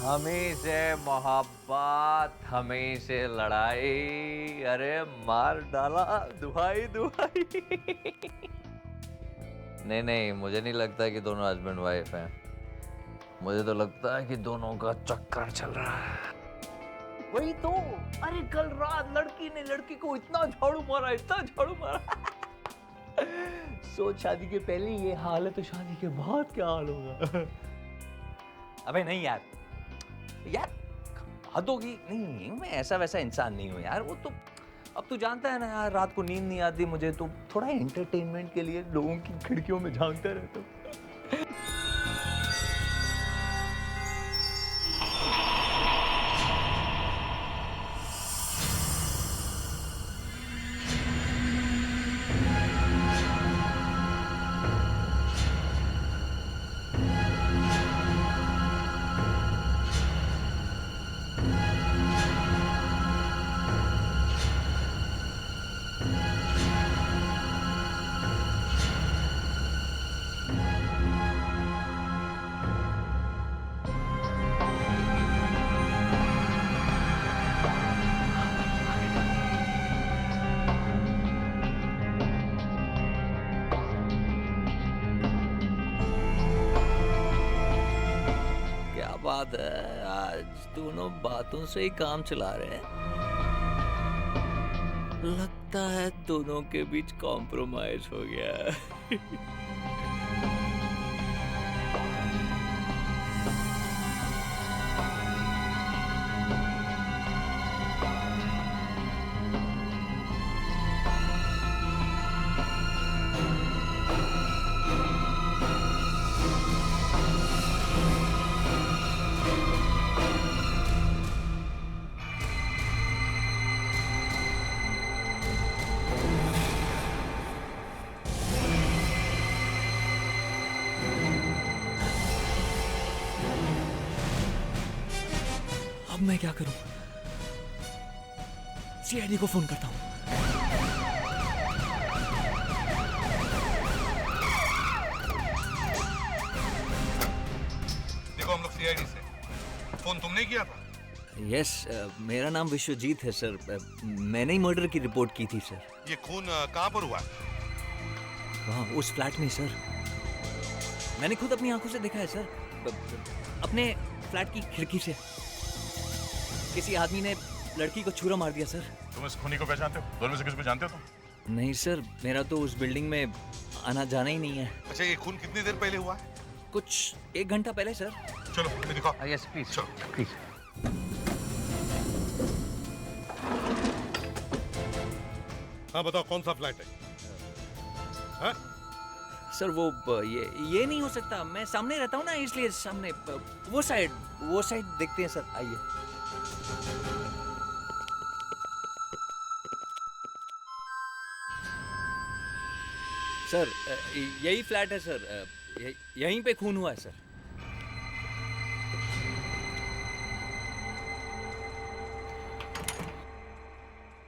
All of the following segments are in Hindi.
हमें से मोहब्बत, हमें से लड़ाई, अरे मार डाला, दुहाई दुहाई। नहीं नहीं, मुझे नहीं लगता कि दोनों हस्बैंड वाइफ हैं। मुझे तो लगता है कि दोनों का चक्कर चल रहा है। वही तो। अरे कल रात लड़की ने लड़की को इतना झाड़ू मारा, इतना झाड़ू मारा। सोच, शादी के पहले ये हाल है तो शादी के बाद क्या हाल होगा। अबे नहीं यार, यार हद होगी। नहीं, मैं ऐसा वैसा इंसान नहीं हूँ यार। वो तो अब तू जानता है ना यार, रात को नींद नहीं आती मुझे, तो थोड़ा एंटरटेनमेंट के लिए लोगों की खिड़कियों में झांकता रहता हूँ। क्या बात है, आज दोनों बातों से ही काम चला रहे हैं। लगता है दोनों के बीच कॉम्प्रोमाइज हो गया है। अब मैं क्या करूं? सीआईडी को फोन करता हूं। देखो, हम लोग सीआईडी से। फोन तुमने किया था? यस, मेरा नाम विश्वजीत है सर। मैंने ही मर्डर की रिपोर्ट की थी सर। ये खून कहाँ पर हुआ? वहाँ उस फ्लैट में सर। मैंने खुद अपनी आंखों से देखा है सर। अपने फ्लैट की खिड़की से किसी आदमी ने लड़की को छुरा मार दिया सर। तुम इस खूनी को पहचानते हो? दोनों में से किसी को जानते हो तुम? नहीं सर, मेरा तो उस बिल्डिंग में आना जाना ही नहीं है। अच्छा, ये खून कितनी देर पहले हुआ है? कुछ 1 घंटा पहले सर। चलो मैं दिखाओ। यस प्लीज, चलो प्लीज। हाँ बताओ, कौन सा फ्लैट है? हाँ? सर वो ये नहीं हो सकता। मैं सामने रहता हूँ ना, इसलिए सामने वो साइड देखते हैं सर। आइए। सर यही फ्लैट है सर। यहीं पे खून हुआ है सर।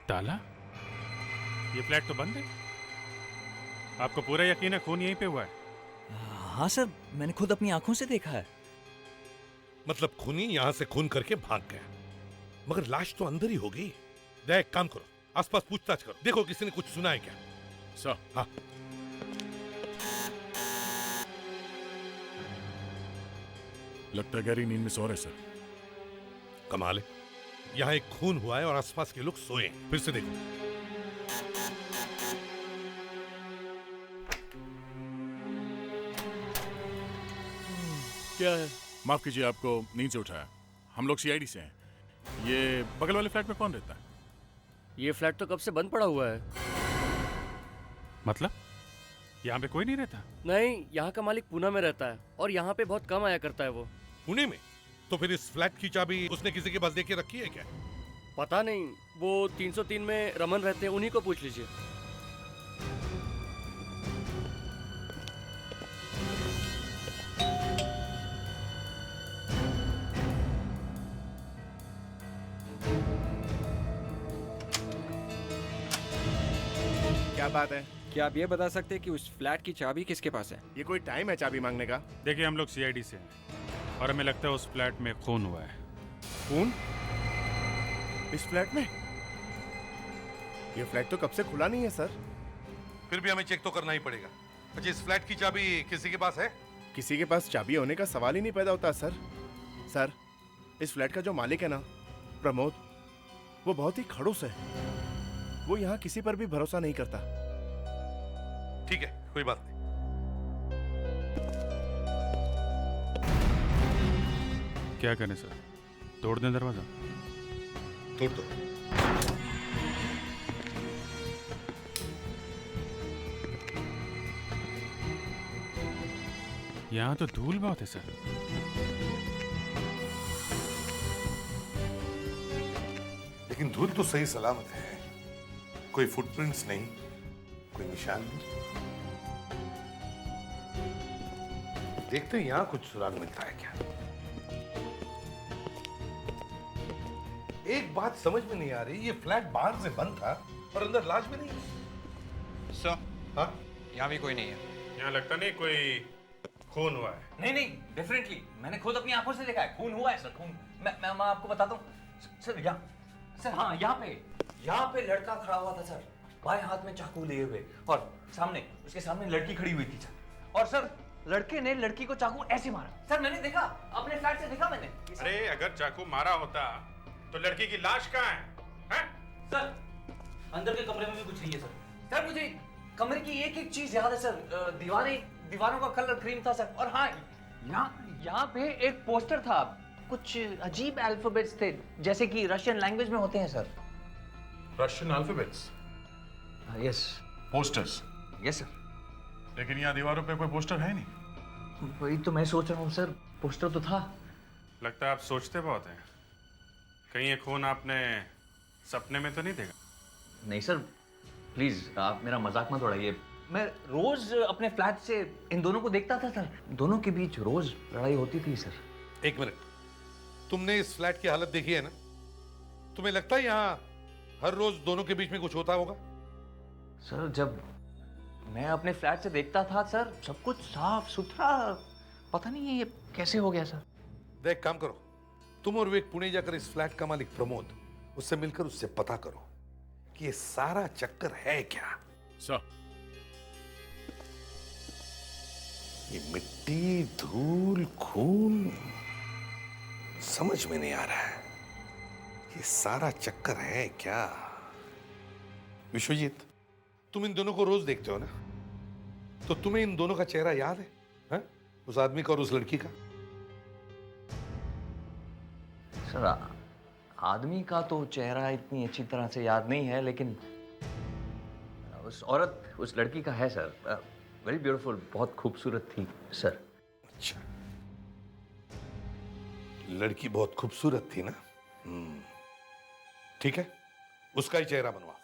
ताला? ये फ्लैट तो बंद है। आपको पूरा यकीन है खून यहीं पे हुआ है? हाँ सर, मैंने खुद अपनी आंखों से देखा है। मतलब खूनी यहाँ से खून करके भाग गया, मगर लाश तो अंदर ही होगी। देख, काम करो, आसपास पूछताछ करो, देखो किसी ने कुछ सुना है क्या। सर। हाँ। लगता है गहरी नींद में सो रहे सर। कमाल है, यहाँ एक खून हुआ है और आसपास के लोग सोए हैं। फिर से देखो। क्या है? माफ कीजिए, आपको नींद से उठाया। हम लोग सीआईडी से हैं। ये बगल वाले फ्लैट में कौन रहता है? ये फ्लैट तो कब से बंद पड़ा हुआ है। मतलब यहाँ पे कोई नहीं रहता? नहीं, यहाँ का मालिक पूना में रहता है और यहाँ पे बहुत कम आया करता है वो। पुणे में? तो फिर इस फ्लैट की चाबी उसने किसी के पास दे के रखी है क्या? पता नहीं, वो 303 में रमन रहते हैं, उन्हीं को पूछ लीजिए। क्या बात है? क्या आप ये बता सकते हैं कि उस फ्लैट की चाबी किसके पास है? ये कोई टाइम है चाबी मांगने का? देखिए, हम लोग सीआईडी से हैं। और हमें लगता है उस फ्लैट में खून हुआ है। खून? इस फ्लैट में? ये फ्लैट तो कब से खुला नहीं है सर। फिर भी हमें चेक तो करना ही पड़ेगा। अच्छा, इस फ्लैट की चाबी किसी के पास है? किसी के पास चाबी होने का सवाल ही नहीं पैदा होता सर। सर, इस फ्लैट का जो मालिक है ना, प्रमोद, वो बहुत ही खड़ूस है। वो यहाँ किसी पर भी भरोसा नहीं करता। ठीक है, कोई बात नहीं। क्या करें सर, तोड़ दें दरवाजा? तोड़ दो। यहाँ तो धूल बहुत है सर। लेकिन धूल तो सही सलामत है, कोई फुटप्रिंट्स नहीं, कोई निशान नहीं। देखते हैं यहाँ कुछ सुराग मिलता है क्या। एक बात समझ में नहीं आ रही, ये फ्लैट बाहर से बंद था और अंदर लाश भी नहीं। सर, हाँ, यहाँ भी कोई नहीं है। यहाँ लगता नहीं कोई खून हुआ है। नहीं नहीं, डेफिनेटली मैंने खुद अपनी आंखों से देखा है, खून हुआ है सर, खून। मैं आपको बताता हूँ सर। सर हाँ, यहाँ पे लड़का खड़ा हुआ था सर, बाएं हाथ में चाकू लिए हुए, और उसके सामने लड़की खड़ी हुई थी सर। और सर लड़के ने लड़की को चाकू ऐसे मारा सर, मैंने देखा, अपने फ्लैट से देखा मैंने। अरे अगर चाकू मारा होता तो लड़की की लाश कहाँ है? हैं? सर अंदर के कमरे में भी कुछ नहीं है सर। सर मुझे कमरे की एक एक चीज याद है सर। दीवारों का कलर क्रीम था सर। और हाँ, यहाँ पे एक पोस्टर था, कुछ अजीब अल्फाबेट्स थे, जैसे कि रशियन लैंग्वेज में होते हैं sir. Russian alphabets? Yes. Posters? Yes sir. लेकिन यहाँ दीवारों पे कोई पोस्टर है नहीं। वही तो मैं सोच रहा हूँ सर, पोस्टर तो था। लगता है आप सोचते बहुत हैं। कहीं ये खून आपने सपने में तो नहीं देखा? नहीं सर, प्लीज आप मेरा मजाक मत उड़ाइए। मैं रोज अपने फ्लैट से इन दोनों को देखता था सर, दोनों के बीच रोज लड़ाई होती थी सर। एक मिनट, तुमने इस फ्लैट की हालत देखी है ना? तुम्हें लगता है यहाँ हर रोज दोनों के बीच में कुछ होता होगा? सर जब मैं अपने फ्लैट से देखता था सर, सब कुछ साफ सुथरा, पता नहीं ये कैसे हो गया सर। देख, काम करो, तुम और विवेक पुणे जाकर इस फ्लैट का मालिक प्रमोद, उससे मिलकर उससे पता करो कि ये सारा चक्कर है क्या। सर, ये मिट्टी, धूल, खून, समझ में नहीं आ रहा है ये सारा चक्कर है क्या। विश्वजीत, तुम इन दोनों को रोज देखते हो ना, तो तुम्हें इन दोनों का चेहरा याद है? उस आदमी का और उस लड़की का? सर आदमी का तो चेहरा इतनी अच्छी तरह से याद नहीं है, लेकिन उस औरत, उस लड़की का है सर। वेरी ब्यूटीफुल, बहुत खूबसूरत थी सर। अच्छा, लड़की बहुत खूबसूरत थी ना? ठीक है, उसका ही चेहरा बनवा।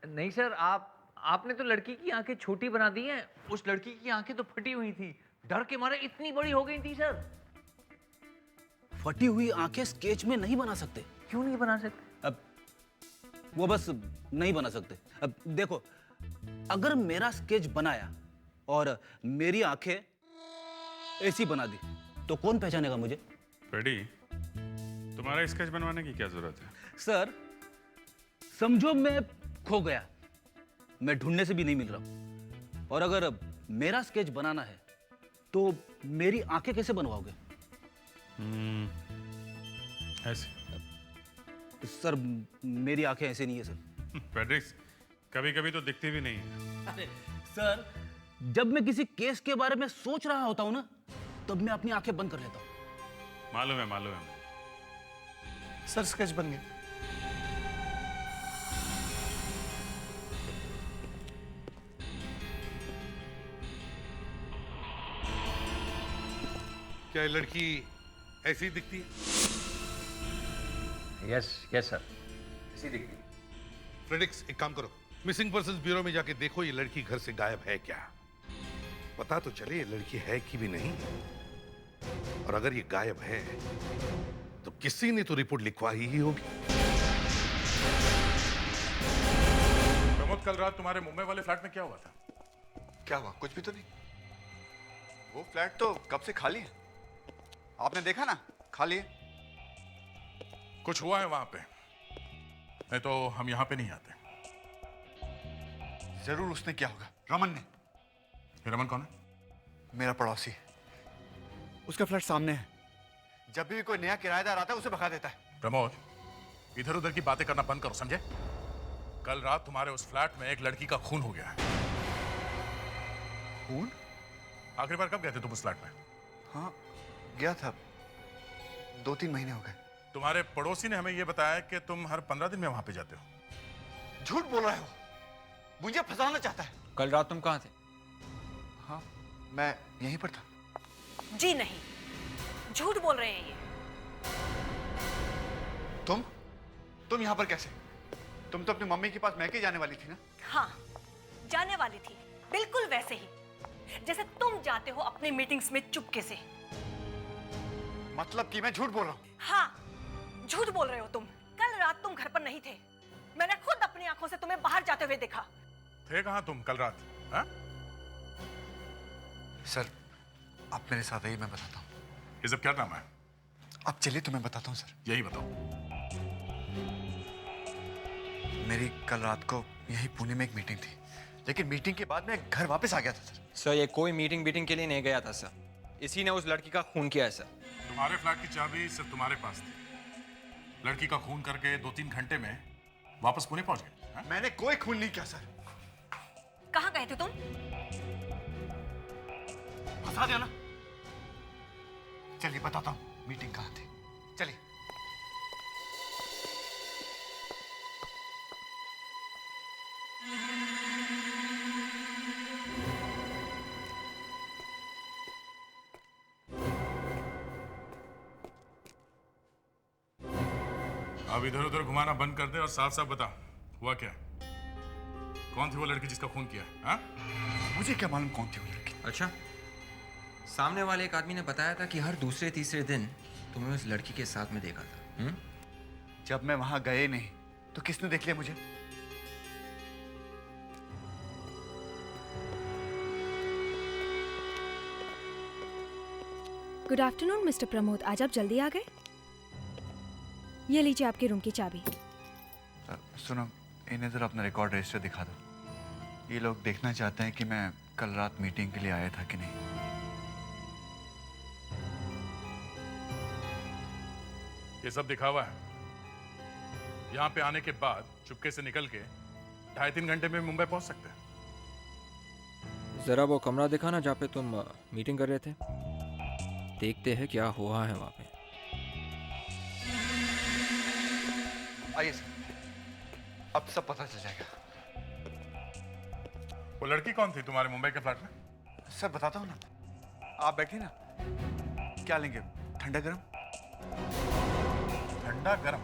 नहीं सर, आपने तो लड़की की आंखें छोटी बना दी हैं, उस लड़की की आंखें तो फटी हुई थी, डर के मारे इतनी बड़ी हो गई थी सर। फटी हुई आंखें स्केच में नहीं बना सकते। क्यों नहीं बना सकते? अब वो बस नहीं बना सकते। अब देखो, अगर मेरा स्केच बनाया और मेरी आंखें ऐसी बना दी तो कौन पहचानेगा मुझे? फ्रेडी, तुम्हारा स्केच बनवाने की क्या जरूरत है? सर समझो मैं खो गया, मैं ढूंढने से भी नहीं मिल रहा हूं, और अगर मेरा स्केच बनाना है तो मेरी आंखें कैसे बनवाओगे? ऐसे? सर मेरी आंखें ऐसे नहीं है सर। फ्रेडरिक्स, कभी कभी तो दिखती भी नहीं है। अरे सर, जब मैं किसी केस के बारे में सोच रहा होता हूं ना, तब मैं अपनी आंखें बंद कर लेता हूं। मालूम है। सर स्केच बन गया। क्या ये लड़की ऐसी दिखती है? यस सर, ऐसी दिखती है। फ्रेडिक्स, एक काम करो, मिसिंग पर्सन्स ब्यूरो में जाके देखो ये लड़की घर से गायब है क्या, पता तो चले ये लड़की है कि भी नहीं। और अगर ये गायब है तो किसी ने तो रिपोर्ट लिखवा ही होगी। प्रमोद प्रमोद, कल रात तुम्हारे मुंबई वाले फ्लैट में क्या हुआ था? क्या हुआ? कुछ भी तो नहीं। वो फ्लैट तो कब से खाली है। आपने देखा ना, खाली है। कुछ हुआ है वहां पे, नहीं तो हम यहां पे नहीं आते। जरूर उसने किया होगा, रमन ने। ये रमन कौन है? मेरा पड़ोसी। उसका फ्लैट सामने है। जब भी कोई नया किराएदार आता है उसे भगा देता है। प्रमोद, इधर उधर की बातें करना बंद करो, समझे? कल रात तुम्हारे उस फ्लैट में एक लड़की का खून हो गया है। खून? आखिरी बार कब गए थे तुम उस फ्लैट में? हाँ, गया था। 2-3 महीने हो गए। तुम्हारे पड़ोसी ने हमें यह बताया कि तुम हर 15 दिन में वहां पे जाते हो। झूठ बोल रहे हो, मुझे फंसाना चाहता है। कल रात तुम कहाँ थे? हाँ, मैं यहीं पर था। जी नहीं, झूठ बोल रहे हैं ये। तुम यहाँ पर कैसे? तुम तो अपनी मम्मी के पास मैके जाने वाली थी ना? हाँ, जाने वाली थी, बिल्कुल वैसे ही जैसे तुम जाते हो अपनी मीटिंग्स में चुपके से। मतलब कि मैं झूठ बोल रहा हूँ? हाँ, झूठ बोल रहे हो तुम। कल रात तुम घर पर नहीं थे। मैंने खुद अपनी आंखों से तुम्हें बाहर जाते हुए देखा। थे कहाँ तुम कल रात? हा? सर, आप मेरे साथ आइए, मैं बताता हूँ। ये सब क्या ड्रामा है? आप चलिए तो मैं बताता हूँ सर। यही बताओ। मेरी कल रात को यही पुणे में एक मीटिंग थी, लेकिन मीटिंग के बाद मैं घर वापस आ गया था सर। सर, ये कोई मीटिंग के लिए नहीं गया था सर। इसी ने उस लड़की का खून किया है सर। तुम्हारे फ्लैट की चाबी सिर्फ तुम्हारे पास थी। लड़की का खून करके 2-3 घंटे में वापस पुणे पहुंच गए। हा? मैंने कोई खून नहीं किया सर। कहाँ गए थे तुम? फंसा दिया ना। चलिए बताता हूँ मीटिंग कहाँ थी। चलिए। अब इधर उधर घुमाना बंद कर दे और साफ साफ बता, हुआ क्या? कौन थी वो लड़की जिसका खून किया? हाँ? मुझे क्या मालूम कौन थी वो लड़की? अच्छा, सामने वाले एक आदमी ने बताया था कि हर दूसरे तीसरे दिन तुम्हें उस लड़की के साथ में देखा था। जब मैं वहां गए नहीं तो किसने देख लिया मुझे? गुड आफ्टरनून मिस्टर प्रमोद, आज आप जल्दी आ गए। ये लीजिए आपके रूम की चाबी। सुनो, इन्हें जरा अपना रिकॉर्ड रजिस्टर दिखा दो। ये लोग देखना चाहते हैं कि मैं कल रात मीटिंग के लिए आया था कि नहीं। ये सब दिखावा है। यहाँ पे आने के बाद चुपके से निकल के 2.5-3 घंटे में मुंबई पहुंच सकते हैं। जरा वो कमरा दिखाना जहाँ पे तुम मीटिंग कर रहे थे। देखते हैं क्या हुआ है वहाँ पे। आइए सर, अब सब पता चल जाएगा। वो लड़की कौन थी तुम्हारे मुंबई के फ्लैट में? सर बताता हूँ ना, आप बैठिए ना। क्या लेंगे, ठंडा गरम? ठंडा गरम?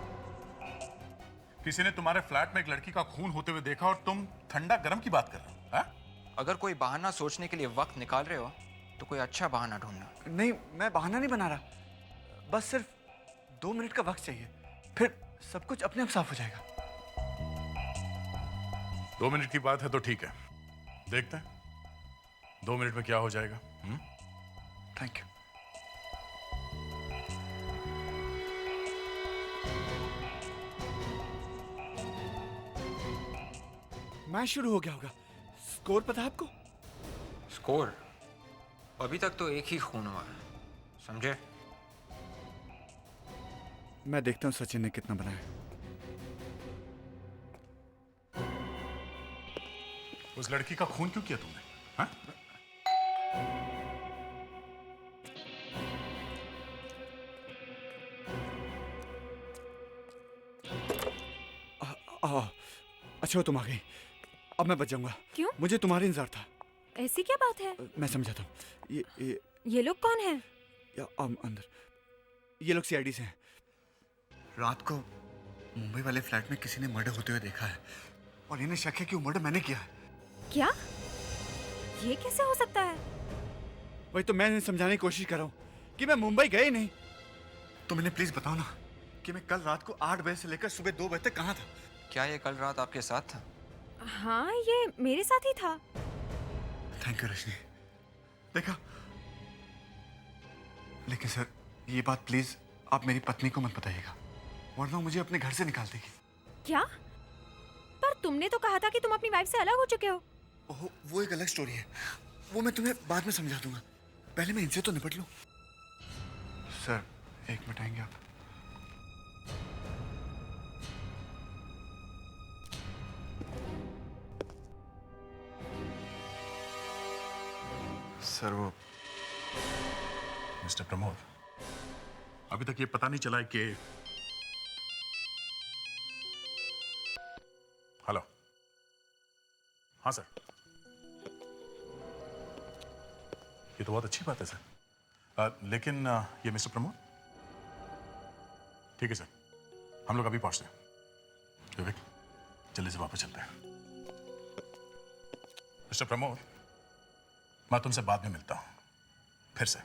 किसी ने तुम्हारे फ्लैट में एक लड़की का खून होते हुए देखा और तुम ठंडा गरम की बात कर रहे हो? हाँ? अगर कोई बहाना सोचने के लिए वक्त निकाल रहे हो तो कोई अच्छा बहाना ढूंढना। नहीं, मैं बहाना नहीं बना रहा। बस सिर्फ 2 मिनट का वक्त चाहिए, फिर सब कुछ अपने आप साफ हो जाएगा। 2 मिनट की बात है तो ठीक है, देखते हैं 2 मिनट में क्या हो जाएगा। Thank you. मैच शुरू हो गया होगा। स्कोर पता है आपको? स्कोर? अभी तक तो एक ही खून हुआ है, समझे? मैं देखता हूँ सचिन ने कितना बनाया। उस लड़की का खून क्यों किया तुमने? हाँ? अच्छा तुम आ गई, अब मैं बच जाऊंगा। क्यों? मुझे तुम्हारा इंतजार था। ऐसी क्या बात है? मैं समझाता हूँ। ये लोग कौन हैं? अंदर ये लोग सीआईडी से हैं। रात को मुंबई वाले फ्लैट में किसी ने मर्डर होते हुए देखा है और इन्हें शक है कि वो मर्डर मैंने किया है। क्या? ये कैसे हो सकता है? वही तो मैं इन्हें समझाने की कोशिश कर रहा हूँ कि मैं मुंबई गए नहीं। तुम इन्हें प्लीज बताओ ना कि मैं कल रात को 8 बजे से लेकर सुबह 2 बजे तक कहाँ था। क्या ये कल रात आपके साथ था? हाँ, ये मेरे साथ ही था। Thank you Rajni. देखा, लेकिन सर ये बात प्लीज आप मेरी पत्नी को मत बताइएगा, वरना मुझे अपने घर से निकाल देगी। क्या? पर तुमने तो कहा था कि तुम अपनी वाइफ से अलग हो चुके हो। ओह, वो एक अलग स्टोरी है, वो मैं तुम्हें बाद में समझा दूंगा। पहले मैं इनसे तो निपट लूं। सर 1 मिनट आएंगे आप? सर वो मिस्टर प्रमोद, अभी तक ये पता नहीं चला है कि हेलो। हाँ सर, ये तो बहुत अच्छी बात है सर। लेकिन ये मिस्टर प्रमोद, ठीक है सर, हम लोग अभी पहुंचते हैं। विवेक, जल्दी से वापस चलते हैं। मिस्टर प्रमोद, मैं तुमसे बाद में मिलता हूं, फिर से।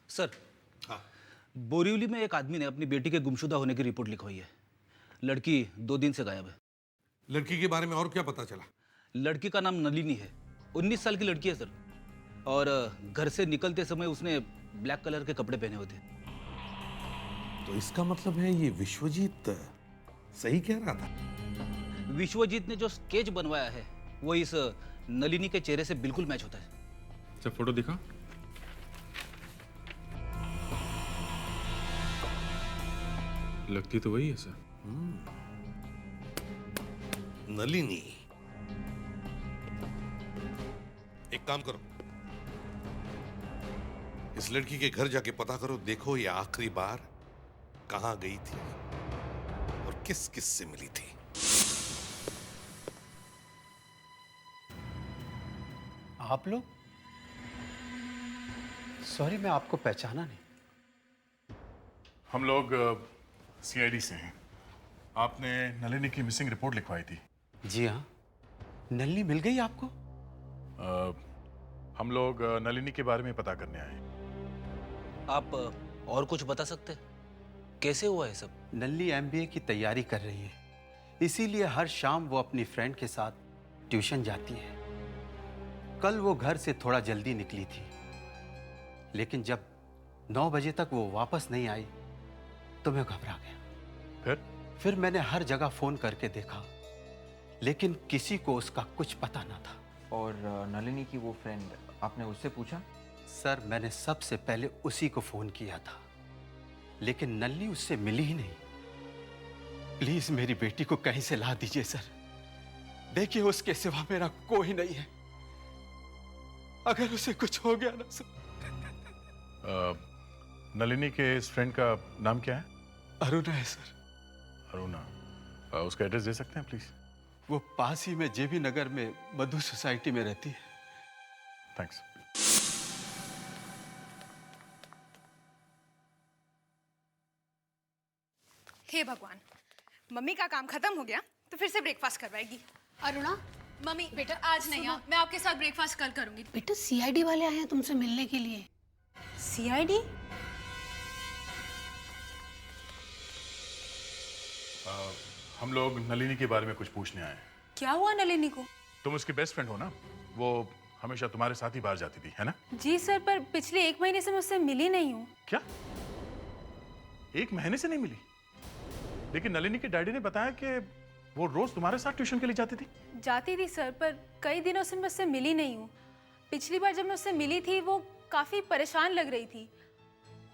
सर, हाँ। बोरिवली में एक आदमी ने अपनी बेटी के गुमशुदा होने की रिपोर्ट लिखवाई है। लड़की 2 दिन से गायब है। लड़की के बारे में और क्या पता चला? लड़की का नाम नलिनी है, 19 साल की लड़की है सर, और घर से निकलते समय उसने ब्लैक कलर के कपड़े पहने हुए थे। तो इसका मतलब है ये विश्वजीत सही कह रहा था। विश्वजीत ने जो स्केच बनवाया है वो इस नलिनी के चेहरे से बिल्कुल मैच होता है। सर फोटो दिखा। लगती तो वही है सर। नलिनी, एक काम करो, इस लड़की के घर जाके पता करो, देखो ये आखिरी बार कहां गई थी और किस किस से मिली थी। आप लोग? सॉरी, मैं आपको पहचाना नहीं। हम लोग सीआईडी से हैं। आपने नलिनी की मिसिंग रिपोर्ट लिखवाई थी। जी हाँ, नलिनी मिल गई आपको? हम लोग नलिनी के बारे में पता करने आए। आप और कुछ बता सकते हैं? कैसे हुआ है सब? नलिनी एमबीए की तैयारी कर रही है, इसीलिए हर शाम वो अपनी फ्रेंड के साथ ट्यूशन जाती है। कल वो घर से थोड़ा जल्दी निकली थी, लेकिन जब 9 बजे तक वो वापस नहीं आई तो मैं घबरा गया। फिर मैंने हर जगह फोन करके देखा, लेकिन किसी को उसका कुछ पता ना था। और नलिनी की वो फ्रेंड, आपने उससे पूछा? सर, मैंने सबसे पहले उसी को फोन किया था, लेकिन नलिनी उससे मिली ही नहीं। प्लीज मेरी बेटी को कहीं से ला दीजिए सर। देखिए, उसके सिवा मेरा कोई नहीं है। अगर उसे कुछ हो गया ना सर। नलिनी के इस फ्रेंड का नाम क्या है? अरुणा है सर। अरुणा, उसका एड्रेस दे सकते हैं प्लीज? वो पास ही में जेबी नगर में मधु सोसाइटी में रहती है। थैंक्स। हे भगवान, मम्मी का काम खत्म हो गया तो फिर से ब्रेकफास्ट करवाएगी। अरुणा, मम्मी बेटा आज नहीं, मैं आपके साथ ब्रेकफास्ट कल करूंगी। बेटा सीआईडी वाले आए हैं तुमसे मिलने के लिए। सीआईडी? हम लोग नलिनी के बारे में कुछ पूछने आए हैं। क्या हुआ नलिनी को? तुम उसकी बेस्ट फ्रेंड हो ना, वो हमेशा तुम्हारे साथ ही बाहर जाती थी, है ना? जी सर, पर पिछले 1 महीने से मैं उससे मिली नहीं हूँ। क्या 1 महीने से नहीं मिली? लेकिन नलिनी के डैडी ने बताया कि वो रोज तुम्हारे साथ ट्यूशन के लिए जाती थी। जाती थी सर, पर कई दिनों से मैं उससे मिली नहीं हूँ। पिछली बार जब मैं उससे मिली थी वो काफी परेशान लग रही थी।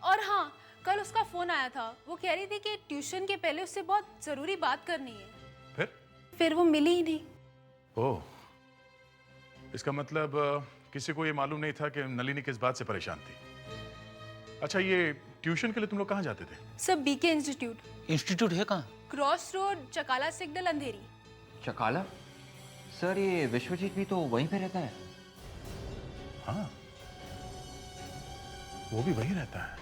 और हाँ, कल उसका फोन आया था, वो कह रही थी कि ट्यूशन के पहले उससे बहुत जरूरी बात करनी है। फिर वो मिली ही नहीं। ओह, इसका मतलब किसी को ये मालूम नहीं था कि नलिनी किस बात से परेशान थी। अच्छा, ये ट्यूशन के लिए तुम लोग कहाँ जाते थे? सब बीके इंस्टीट्यूट। इंस्टीट्यूट है कहाँ? क्रॉस रोड, चकाला सिग्नल, अंधेरी। चकाला? सर, ये विश्वजीत भी तो वहीं पे रहता है। हाँ, वो भी वहीं रहता है।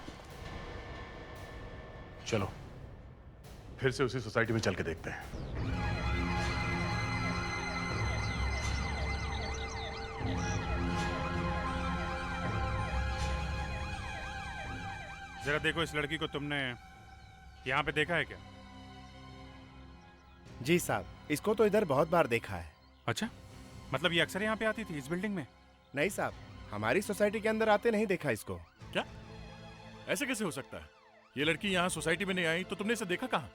चलो फिर से उसी सोसाइटी में चल के देखते हैं। जरा देखो, इस लड़की को तुमने यहाँ पे देखा है क्या? जी साहब, इसको तो इधर बहुत बार देखा है। अच्छा, मतलब ये अक्सर यहाँ पे आती थी इस बिल्डिंग में? नहीं साहब, हमारी सोसाइटी के अंदर आते नहीं देखा इसको। क्या? ऐसे कैसे हो सकता है? ये लड़की यहाँ सोसाइटी में नहीं आई तो तुमने इसे देखा कहाँ?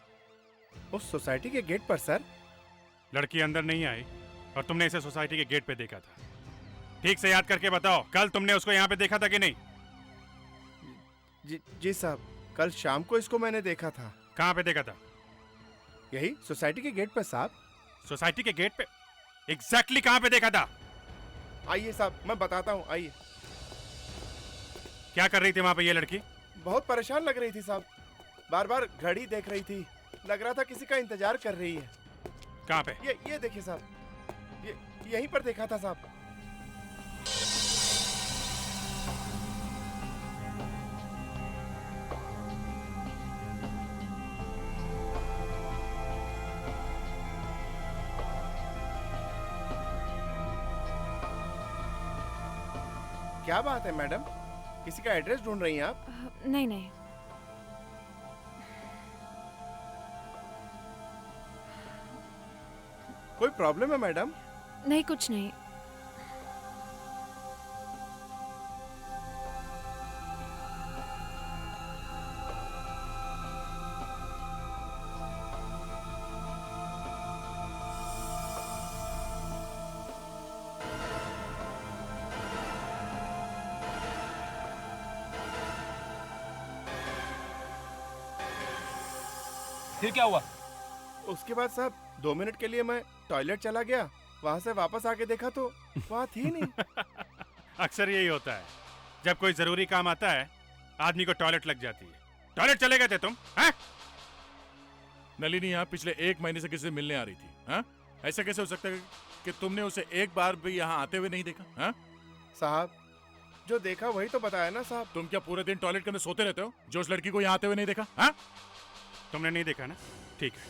उस सोसाइटी के गेट पर सर। लड़की अंदर नहीं आई और तुमने इसे सोसाइटी के गेट पे देखा था। ठीक से याद करके बताओ, कल तुमने उसको यहाँ पे देखा था कि नहीं? जी साहब, कल शाम को इसको मैंने देखा था। कहाँ पे देखा था? यही सोसाइटी के गेट पर साहब। सोसाइटी के गेट पे? एग्जैक्टली कहाँ पे देखा था? आइए साहब, मैं बताता हूँ, आइए। क्या कर रही थी वहाँ पे ये लड़की? बहुत परेशान लग रही थी साहब, बार बार घड़ी देख रही थी, लग रहा था किसी का इंतजार कर रही है। कहाँ पे? ये देखिए साहब, यहीं पर देखा था साहब। क्या बात है मैडम, किसी का एड्रेस ढूंढ रही हैं आप? नहीं नहीं, कोई प्रॉब्लम है मैडम? नहीं कुछ नहीं। फिर क्या हुआ? उसके बाद साहब 2 मिनट के लिए मैं टॉयलेट चला गया, वहां से वापस आके देखा तो वहां थी नहीं। अक्सर यही होता है, जब कोई जरूरी काम आता है आदमी को टॉयलेट लग जाती है। टॉयलेट चले गए थे तुम? हैं? नलिनी यहाँ पिछले 1 महीने से किसी से मिलने आ रही थी। हाँ? ऐसा कैसे हो सकता है कि तुमने उसे एक बार भी यहाँ आते हुए नहीं देखा? हाँ? साहब, जो देखा वही तो बताया ना साहब। तुम क्या पूरे दिन टॉयलेट के अंदर सोते रहते हो जो उस लड़की को यहाँ आते हुए नहीं देखा? हाँ? तुमने नहीं देखा ना? ठीक है,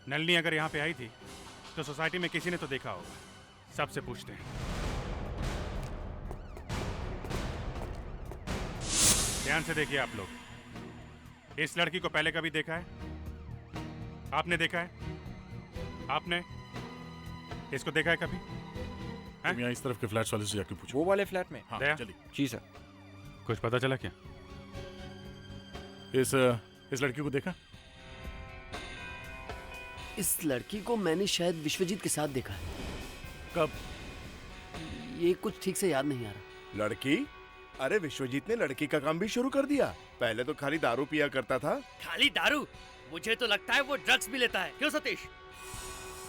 नलिनी अगर यहाँ पे आई थी तो सोसाइटी में किसी ने तो देखा होगा। सबसे पूछते हैं। ध्यान से देखिए आप लोग, इस लड़की को पहले कभी देखा है? आपने देखा है? आपने इसको देखा है कभी? तुम यहाँ इस तरफ के फ्लैट वाले से जाके पूछो। वो वाले फ्लैट में? हाँ, दया? चलिए। जी सर। कुछ पता चला क्या? इस लड़की को देखा? इस लड़की को मैंने शायद विश्वजीत के साथ देखा है। कब? ये कुछ ठीक से याद नहीं आ रहा। लड़की? अरे विश्वजीत ने लड़की का काम भी शुरू कर दिया। पहले तो खाली दारू पिया करता था। खाली दारू? मुझे तो लगता है वो ड्रग्स भी लेता है। क्यों सतीश?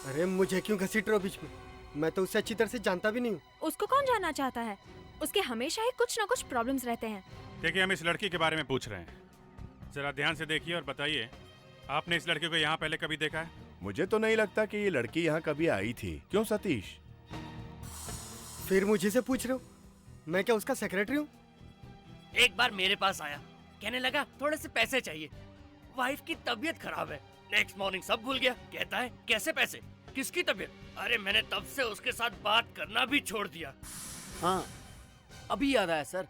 अरे मुझे क्यों घसीट रहे हो बीच में? मैं तो उसे अच्छी तरह से जानता भी नहीं हूँ। उसको कौन जानना चाहता है? उसके हमेशा ही कुछ ना कुछ प्रॉब्लम्स रहते हैं। देखिए, हम इस लड़की के बारे में पूछ रहे हैं, जरा ध्यान से देखिए और बताइए, आपने इस लड़के को यहाँ पहले कभी देखा है? मुझे तो नहीं लगता कि ये लड़की यहाँ कभी आई थी। क्यों सतीश? फिर मुझे से पूछ रहे हो? मैं क्या उसका सेक्रेटरी हूँ? एक बार मेरे पास आया, कहने लगा थोड़े से पैसे चाहिए, वाइफ की तबीयत खराब है। नेक्स्ट मॉर्निंग सब भूल गया। कहता है कैसे पैसे, किसकी तबीयत? अरे मैंने तब से उसके साथ बात करना भी छोड़ दिया। हाँ, अभी याद आया सर,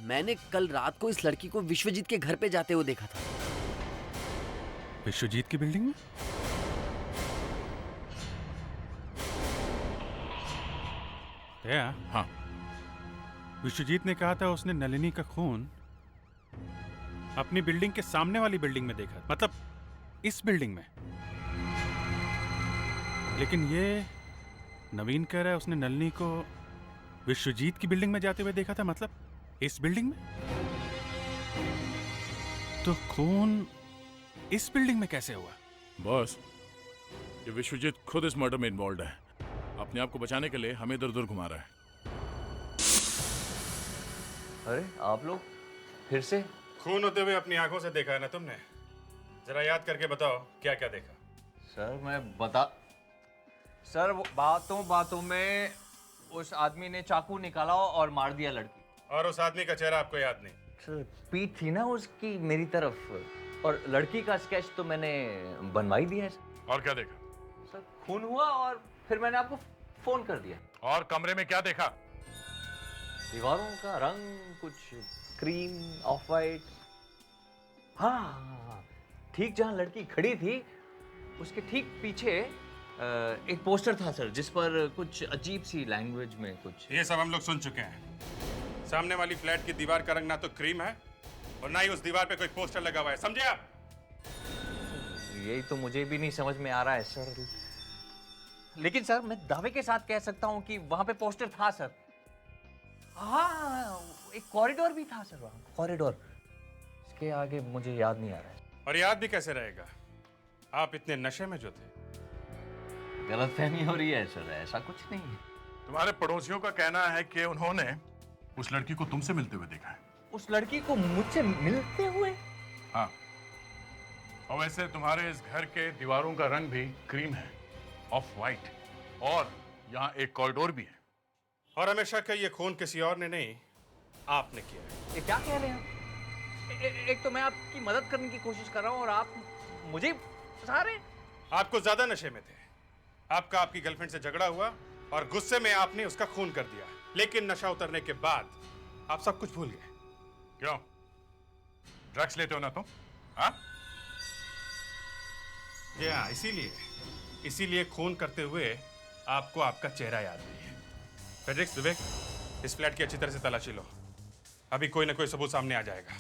मैंने कल रात को इस लड़की को विश्वजीत के घर पे जाते हुए देखा था। विश्वजीत की बिल्डिंग में? हाँ, विश्वजीत ने कहा था उसने नलिनी का खून अपनी बिल्डिंग के सामने वाली बिल्डिंग में देखा, मतलब इस बिल्डिंग में। लेकिन ये नवीन कह रहा है उसने नलिनी को विश्वजीत की बिल्डिंग में जाते हुए देखा था, मतलब इस बिल्डिंग में। तो खून इस बिल्डिंग में कैसे हुआ? बॉस, ये विश्वजीत खुद इस मर्डर में इन्वॉल्व है। अपने आप को बचाने के लिए हमें इधर उधर घुमा रहा है। अरे आप लोग फिर से? खून होते हुए अपनी आंखों से देखा है ना तुमने? जरा याद करके बताओ क्या क्या देखा। सर बातों में उस आदमी ने चाकू निकाला और मार दिया लड़की। और उस आदमी का चेहरा आपको याद नहीं? सर पीठ थी ना उसकी मेरी तरफ, और लड़की का स्केच तो मैंने बनवा ही दिया है सर। और क्या देखा? सर खून हुआ और फिर मैंने आपको फोन कर दिया। और कमरे में क्या देखा? दीवारों का रंग कुछ क्रीम ऑफ वाइट, हाँ हाँ हाँ, ठीक जहाँ लड़की खड़ी थी उसके ठीक पीछे एक पोस्टर था सर, जिस पर कुछ अजीब सी लैंग्वेज में कुछ। ये सब हम लोग सुन चुके हैं। सामने वाली फ्लैट की दीवार का रंग ना तो क्रीम है और ना ही उस दीवार पे कोई पोस्टर लगा हुआ है, समझे आप? यही तो मुझे भी नहीं समझ में आ रहा है सर। लेकिन सर मैं दावे के साथ कह सकता हूँ कि वहां पे पोस्टर था सर। हाँ, एक कॉरिडोर भी था सर वहां, कॉरिडोर। इसके आगे मुझे याद नहीं आ रहा है। और याद भी कैसे रहेगा, आप इतने नशे में जो थे। गलतफहमी हो रही है सर, ऐसा कुछ नहीं है। तुम्हारे पड़ोसियों का कहना है कि उन्होंने उस लड़की को तुमसे मिलते हुए देखा है। उस लड़की को मुझसे मिलते हुए? हाँ, और वैसे तुम्हारे इस घर के दीवारों का रंग भी क्रीम है, ऑफ वाइट, और यहाँ एक कॉरिडोर भी है। और हमेशा का ये खून किसी और ने नहीं, आपने किया है। ये क्या कह रहे हैं? एक तो मैं आपकी मदद करने की कोशिश कर रहा हूँ और आप मुझे फंसा रहे हैं। आपको ज्यादा नशे में थे। आपका आपकी गर्लफ्रेंड से झगड़ा हुआ और गुस्से में आपने उसका खून कर दिया, लेकिन नशा उतरने के बाद आप सब कुछ भूल गए। क्यों? ड्रग्स लेते हो ना तुम? हाँ? जी हाँ, इसीलिए खून करते हुए आपको आपका चेहरा याद नहीं है। फेड्रिक्स, विवेक, इस फ्लैट की अच्छी तरह से तलाशी लो। अभी कोई ना कोई सबूत सामने आ जाएगा।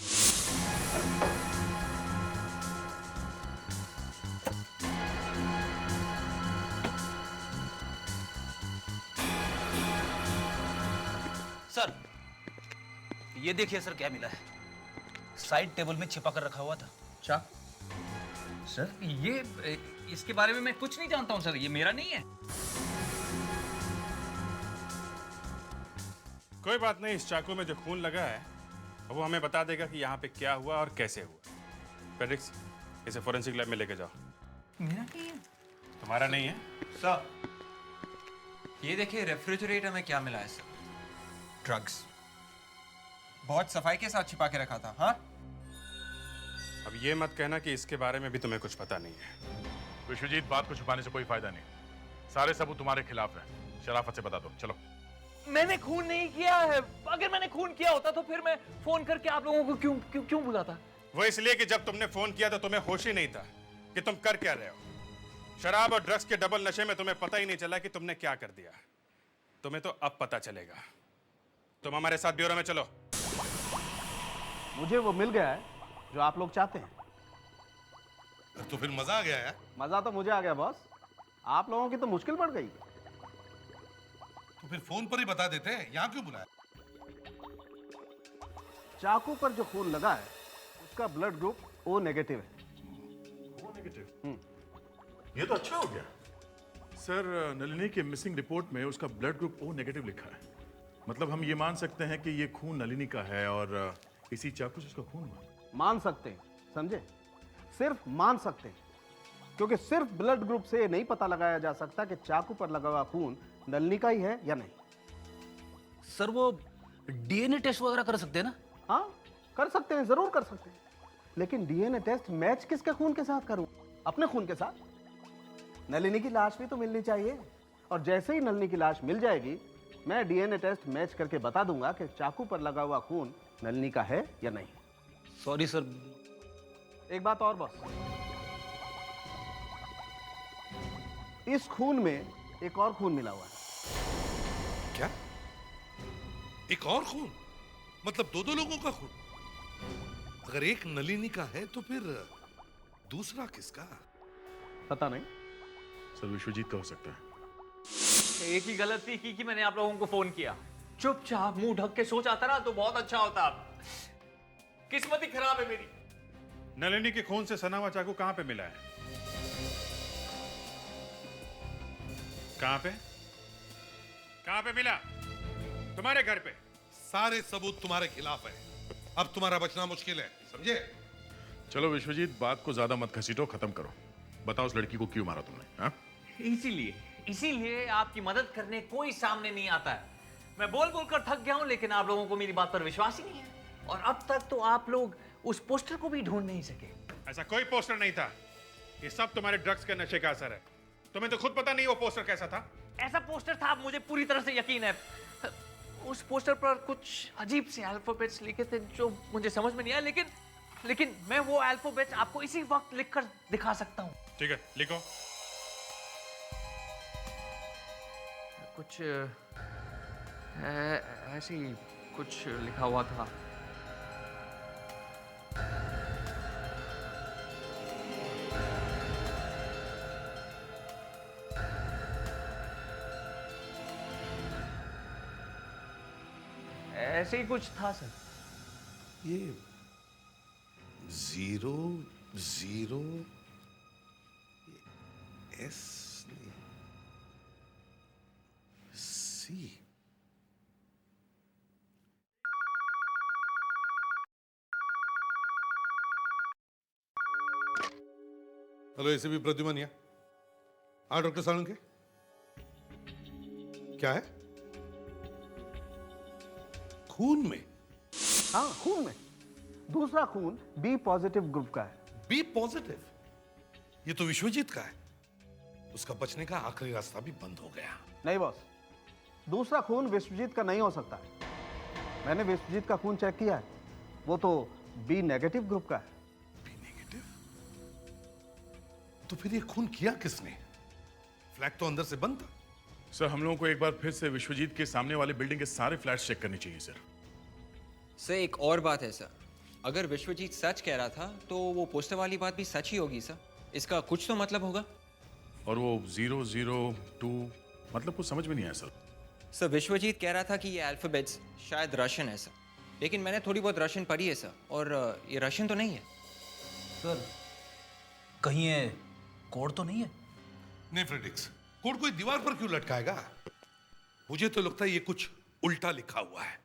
सर, ये देखिए सर क्या मिला है। साइड टेबल में छिपा कर रखा हुआ था। अच्छा सर, ये इसके बारे में मैं कुछ नहीं जानता हूं सर, ये मेरा नहीं है। कोई बात नहीं, इस चाकू में जो खून लगा है वो हमें बता देगा कि यहाँ पे क्या हुआ और कैसे हुआ। फेड्रिक्स, इसे फोरेंसिक लैब में लेके जाओ। मेरा नहीं है। तुम्हारा नहीं है? सर, ये देखिए रेफ्रिजरेटर में क्या मिला है सर। ड्रग्स। बहुत सफाई के साथ छिपा के रखा था। हाँ, अब ये मत कहना कि इसके बारे में भी तुम्हें कुछ पता नहीं है। विश्वजीत, बात को छुपाने से कोई फायदा नहीं। सारे सबूत तुम्हारे खिलाफ हैं। शराफत से बता दो, चलो। मैंने खून नहीं किया है। अगर मैंने खून किया होता तो फिर मैं फोन करके आप लोगों को क्यों बुलाता? वो इसलिए कि जब तुमने फोन किया तो तुम्हें होश ही नहीं था कि तुम कर क्या रहे हो। शराब और ड्रग्स के डबल नशे में तुम्हें पता ही नहीं चला कि तुमने क्या कर दिया। तुम्हें तो अब पता चलेगा। तुम हमारे साथ ब्यूरो में चलो। मुझे वो मिल गया है जो आप लोग चाहते हैं। तो फिर मजा आ गया यार। मजा तो मुझे आ गया बॉस, आप लोगों की तो मुश्किल बढ़ गई। तो फिर फोन पर ही बता देते, यहाँ क्यों बुलाया? चाकू पर जो खून लगा है उसका ब्लड ग्रुप O नेगेटिव है। O negative? ये तो अच्छा हो गया। सर, नलिनी के मिसिंग रिपोर्ट में उसका ब्लड ग्रुप O नेगेटिव लिखा है। मतलब हम ये मान सकते हैं कि ये खून नलिनी का है और इसी चाकू से उसका खून हुआ। मान सकते हैं, समझे? सिर्फ मान सकते हैं, क्योंकि सिर्फ ब्लड ग्रुप से ये नहीं पता लगाया जा सकता कि चाकू पर लगा हुआ खून नलिनी का ही है या नहीं। सर, वो डीएनए टेस्ट वगैरह कर सकते हैं ना? हाँ, कर सकते हैं, जरूर कर सकते हैं। लेकिन डीएनए टेस्ट मैच किसके खून के साथ करूं? अपने खून के साथ। नलिनी की लाश भी तो मिलनी चाहिए, और जैसे ही नलिनी की लाश मिल जाएगी मैं डीएनए टेस्ट मैच करके बता दूंगा कि चाकू पर लगा हुआ खून नलिनी का है या नहीं। Sorry sir. एक बात और बॉस, इस खून में एक और खून मिला हुआ है। क्या? एक और खून? मतलब दो लोगों का खून? अगर एक नलिनी का है तो फिर दूसरा किसका? पता नहीं सर, विश्वजीत का हो सकता है। एक ही गलती की कि मैंने आप लोगों को फोन किया। चुपचाप मुंह ढक के सो जाता ना तो बहुत अच्छा होता। किस्मत ही खराब है मेरी। नलिनी के खून से सना हुआ चाकू कहां पे मिला है? कहां पे मिला? तुम्हारे घर पे। सारे सबूत तुम्हारे खिलाफ है। अब तुम्हारा बचना मुश्किल है, समझे? चलो विश्वजीत, बात को ज्यादा मत घसीटो, खत्म करो। बताओ उस लड़की को क्यों मारा तुमने? हाँ? इसीलिए आपकी मदद करने कोई सामने नहीं आता है। मैं बोल कर थक गया हूं, लेकिन आप लोगों को मेरी बात पर विश्वास ही नहीं है। और अब तक तो आप लोग उस पोस्टर को भी ढूंढ नहीं सके। ऐसा कोई पोस्टर नहीं था। ये सब तुम्हारे ड्रग्स के नशे का असर है। तुम्हें तो खुद पता नहीं वो पोस्टर कैसा था। ऐसा पोस्टर था, मुझे पूरी तरह से यकीन है। उस पोस्टर पर कुछ अजीब से अल्फाबेट्स लिखे थे जो मुझे समझ में नहीं आया, लेकिन लेकिन मैं वो अल्फाबेट्स आपको इसी वक्त लिखकर दिखा सकता हूँ। ठीक है, लिखो। कुछ ऐसे ही कुछ लिखा हुआ था। ऐसे ही कुछ था सर। ये 0 0 S C। Hello, ACP Pradyuman या। हाँ डॉक्टर सालुंके, क्या है? खून में? हाँ, खून में। दूसरा खून बी पॉजिटिव ग्रुप का है। B positive? ये तो विश्वजीत का है। उसका बचने का आखिरी रास्ता भी बंद हो गया। नहीं बॉस, दूसरा खून विश्वजीत का नहीं हो सकता है। मैंने विश्वजीत का खून चेक किया है, वो तो बी नेगेटिव ग्रुप का है। B negative? तो फिर ये खून किया किसने? फ्लैट तो अंदर से बंद था। सर, हम लोगों को एक बार फिर से विश्वजीत के सामने वाले बिल्डिंग के सारे फ्लैट्स चेक करने चाहिए सर। सर एक और बात है सर, अगर विश्वजीत सच कह रहा था तो वो पोस्टर वाली बात भी सच ही होगी सर। इसका कुछ तो मतलब होगा। और वो 002 मतलब कुछ समझ में नहीं आया सर। सर विश्वजीत कह रहा था कि ये अल्फाबेट्स शायद रशियन है सर, लेकिन मैंने थोड़ी बहुत रशियन पढ़ी है सर, और ये रशियन तो नहीं है सर। कहीं ये कोड तो नहीं है? नहीं फ्रेडिक्स, कोड कोई दीवार पर क्यों लटकाएगा? मुझे तो लगता है ये कुछ उल्टा लिखा हुआ है।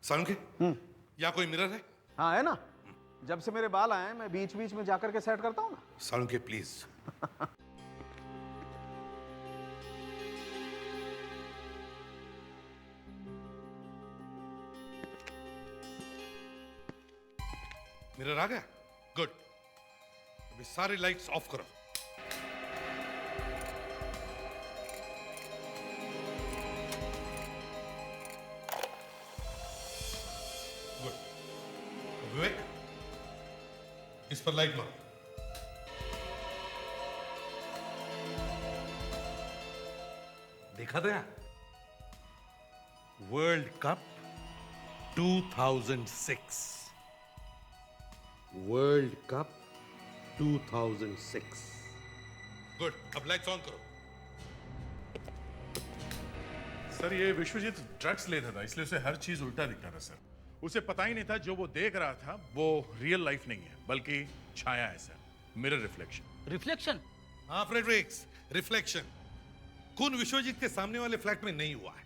सालुंके, यहाँ कोई मिरर है? हाँ है ना। जब से मेरे बाल आए हैं मैं बीच बीच में जाकर के सेट करता हूँ ना। सालुंके प्लीज। मिरर आ गया? गुड। अभी सारी लाइट्स ऑफ करो। गुड। विवेक, इस पर लाइट मारो। देखा था? World cup 2006। World cup 2006। Good, अब लाइट्स ऑन करो। सर ये विश्वजीत ड्रग्स लेता था, इसलिए उसे हर चीज उल्टा दिखता था सर। उसे पता ही नहीं था जो वो देख रहा था वो रियल लाइफ नहीं है बल्कि छाया है सर, मिरर रिफ्लेक्शन। रिफ्लेक्शन? हाँ फ्रेडरिक्स, रिफ्लेक्शन। खून विश्वजीत के सामने वाले फ्लैट में नहीं हुआ है।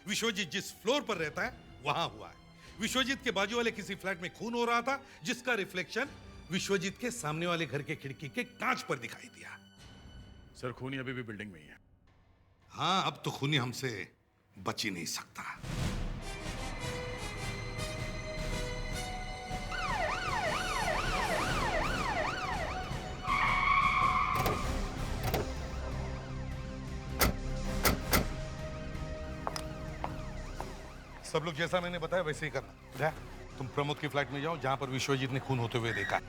विश्वजीत जिस फ्लोर पर रहता है वहां हुआ है। विश्वजीत के बाजू वाले किसी फ्लैट में खून हो रहा था जिसका रिफ्लेक्शन विश्वजीत के सामने वाले घर के खिड़की के कांच पर दिखाई दिया। सर खूनी अभी भी बिल्डिंग में ही है। हाँ, अब तो खूनी हमसे बच ही नहीं सकता। सब लोग जैसा मैंने बताया वैसे ही करना। जा, तुम प्रमोद के फ्लैट में जाओ जहां पर विश्वजीत ने खून होते हुए देखा है।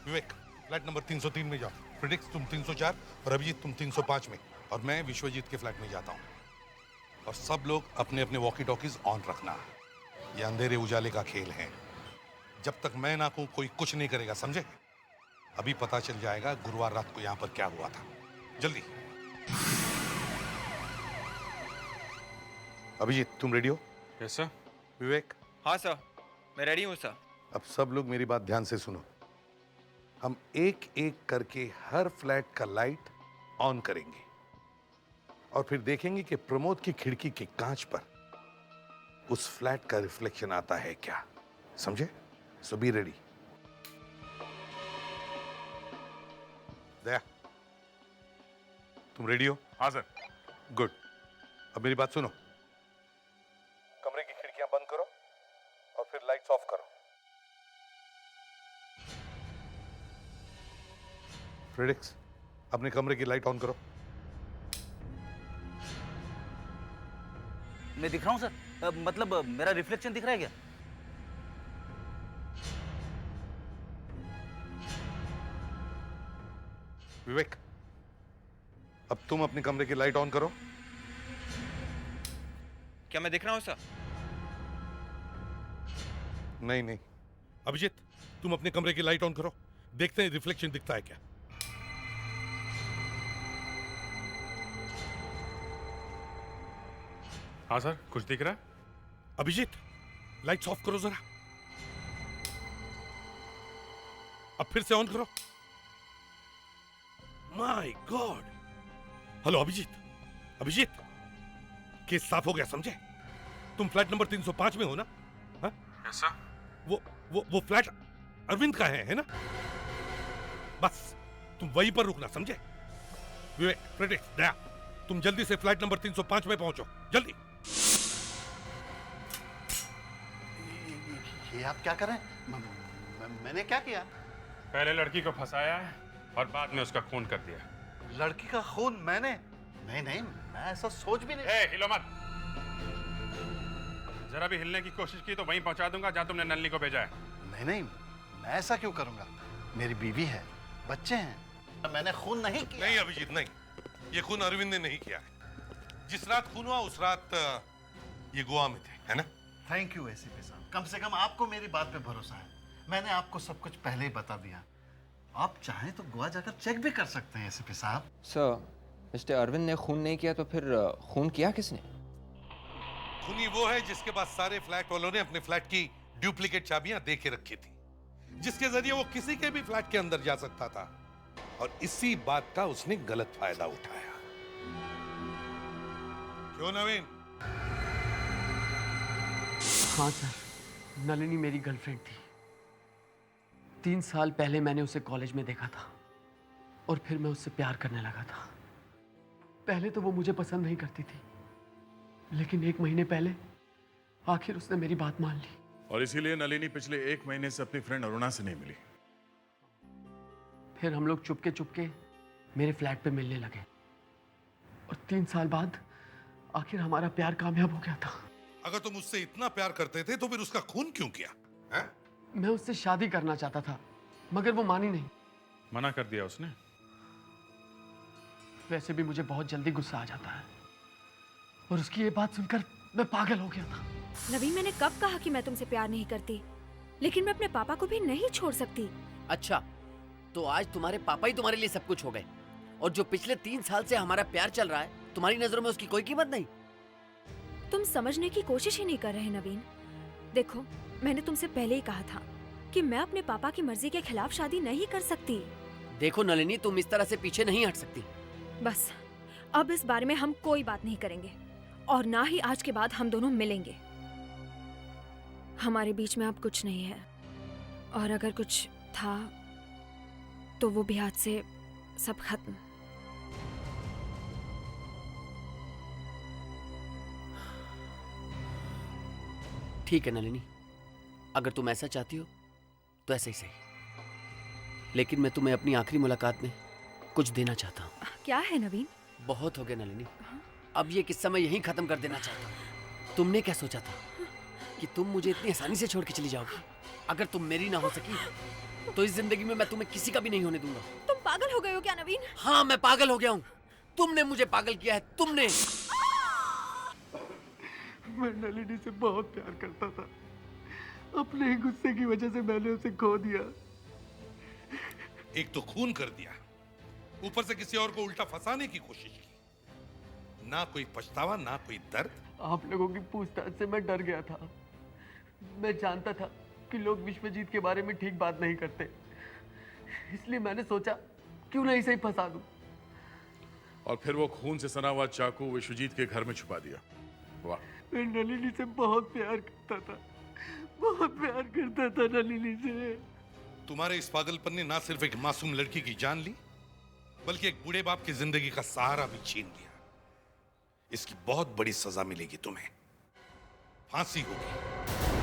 विवेक, फ्लैट नंबर 303 में जाओ। प्रिडिक्स, तुम 304 और अभिजीत तुम 305 में, और मैं विश्वजीत के फ्लैट में जाता हूँ। और सब लोग अपने अपने वॉकी टॉकीज ऑन रखना। ये अंधेरे उजाले का खेल है। जब तक मैं ना कहूं कोई कुछ नहीं करेगा, समझे? अभी पता चल जाएगा गुरुवार रात को यहाँ पर क्या हुआ था। जल्दी। अभिजीत, तुम रेडी हो? Yes sir. विवेक? हाँ सर, मैं रेडी हूँ सर। अब सब लोग मेरी बात ध्यान से सुनो। हम एक एक करके हर फ्लैट का लाइट ऑन करेंगे और फिर देखेंगे कि प्रमोद की खिड़की के कांच पर उस फ्लैट का रिफ्लेक्शन आता है क्या। समझे? सो बी रेडी। दया, तुम रेडी हो? हाँ सर। गुड। अब मेरी बात सुनो। कमरे की खिड़कियां बंद करो और फिर लाइट्स ऑफ करो। फ्रेडिक्स, अपने कमरे की लाइट ऑन करो। मैं दिख रहा हूँ सर? मतलब मेरा रिफ्लेक्शन दिख रहा है क्या? विवेक, अब तुम अपने कमरे की लाइट ऑन करो। क्या मैं दिख रहा हूं सर? नहीं नहीं, अभिजीत तुम अपने कमरे की लाइट ऑन करो, देखते हैं रिफ्लेक्शन दिखता है क्या। हाँ सर, कुछ दिख रहा है? अभिजीत लाइट्स ऑफ करो जरा, अब फिर से ऑन करो। My god. Hello Abhijit, Abhijit case साफ हो गया समझे? तुम फ्लैट नंबर 305 में हो ना? हाँ? ऐसा? वो फ्लैट अरविंद का है ना? बस तुम वहीं पर रुकना समझे? विवेक, फ्रेडरिक, दया, तुम जल्दी से फ्लैट नंबर 305 में पहुंचो, जल्दी। ये आप क्या कर रहे हैं? मैंने क्या किया? पहले लड़की को फंसाया है और बाद में उसका खून कर दिया। लड़की का खून मैंने? नहीं नहीं, मैं ऐसा सोच भी नहीं। हिलो मत। जरा भी हिलने की कोशिश की तो वहीं पहुंचा दूंगा जहां तुमने नलिनी को भेजा है। नहीं नहीं, मैं ऐसा क्यों करूंगा? मेरी बीवी है, बच्चे हैं, मैंने खून नहीं किया। नहीं अभिजीत नहीं, ये खून अरविंद ने नहीं किया है। जिस रात खून हुआ उस रात ये गोवा में थे, है ना? थैंक यू एसीपी साहब, कम से कम आपको मेरी बात पे भरोसा है। मैंने आपको सब कुछ पहले ही बता दिया। आप चाहें तो गोवा जाकर चेक भी कर सकते हैं एसीपी साहब। सर, मिस्टर अरविंद ने खून नहीं किया तो फिर खून किया किसने? खूनी वो है जिसके पास सारे फ्लैट वालों ने अपने फ्लैट की डुप्लीकेट चाबियां दे के रखी थी, जिसके जरिए वो किसी के भी फ्लैट के अंदर जा सकता था, और इसी बात का उसने गलत फायदा उठाया। क्यों नवीन? हाँ सर, नलिनी मेरी गर्लफ्रेंड थी। 3 साल पहले मैंने उसे कॉलेज में देखा था और फिर मैं उससे प्यार करने लगा था। पहले तो वो मुझे पसंद नहीं करती थी, लेकिन 1 महीने पहले आखिर उसने मेरी बात मान ली। और इसीलिए नलिनी पिछले 1 महीने से अपनी फ्रेंड अरुणा से नहीं मिली। फिर हम लोग चुपके चुपके मेरे फ्लैट पे मिलने लगे और 3 साल बाद आखिर हमारा प्यार कामयाब हो गया था। अगर तुम उससे इतना प्यार करते थे तो फिर उसका खून क्यों किया? है? मैं उससे शादी करना चाहता था, मगर वो मानी नहीं। मना कर दिया उसने? वैसे भी मुझे बहुत जल्दी गुस्सा आ जाता है, और उसकी ये बात सुनकर मैं पागल हो गया था। नवीन, मैंने कब कहा कि मैं तुमसे प्यार नहीं करती, लेकिन मैं अपने पापा को भी नहीं छोड़ सकती। अच्छा, तो आज तुम्हारे पापा ही तुम्हारे लिए सब कुछ हो गए, और जो पिछले 3 साल से हमारा प्यार चल रहा है, तुम्हारी नजरों में उसकी कोई कीमत नहीं? तुम समझने की कोशिश ही नहीं कर रहे नवीन। देखो, मैंने तुमसे पहले ही कहा था कि मैं अपने पापा की मर्जी के खिलाफ शादी नहीं कर सकती। देखो नलिनी, तुम इस तरह से पीछे नहीं हट सकती। बस अब इस बारे में हम कोई बात नहीं करेंगे, और ना ही आज के बाद हम दोनों मिलेंगे। हमारे बीच में अब कुछ नहीं है, और अगर कुछ था तो वो भी आज से सब खत्म। ठीक है नलिनी, अगर तुम ऐसा चाहती हो तो ऐसा ही सही, लेकिन मैं तुम्हें अपनी आखिरी मुलाकात में कुछ देना चाहता हूँ। क्या है नवीन? बहुत हो गया नलिनी, अब ये किस्सा मैं यहीं खत्म कर देना चाहता हूँ। तुमने क्या सोचा था कि तुम मुझे इतनी आसानी से छोड़ के चली जाओगी? अगर तुम मेरी ना हो सकी तो इस जिंदगी में मैं तुम्हें किसी का भी नहीं होने दूंगा। तुम पागल हो गए हो क्या नवीन? हाँ, मैं पागल हो गया हूँ। तुमने मुझे पागल किया है, तुमने। मैं नलिनी से बहुत प्यार करता था, अपने ही गुस्से की वजह से मैंने उसे खो दिया। एक तो खून कर दिया, ऊपर से किसी और को उल्टा फंसाने की कोशिश की। ना कोई पछतावा, ना कोई दर्द। आप लोगों की पूछताछ से मैं डर गया था। मैं जानता था कि लोग विश्वजीत के बारे में ठीक बात नहीं करते, इसलिए मैंने सोचा क्यों ना इसे ही फंसा दूं। और फिर वो खून से सना हुआ चाकू विश्वजीत के घर में छुपा दिया। वाह। मैं नलिनी से बहुत प्यार करता था, बहुत प्यार करता था नलिनी से। तुम्हारे इस पागलपन ने ना सिर्फ एक मासूम लड़की की जान ली, बल्कि एक बूढ़े बाप की जिंदगी का सहारा भी छीन लिया। इसकी बहुत बड़ी सजा मिलेगी तुम्हें, फांसी होगी।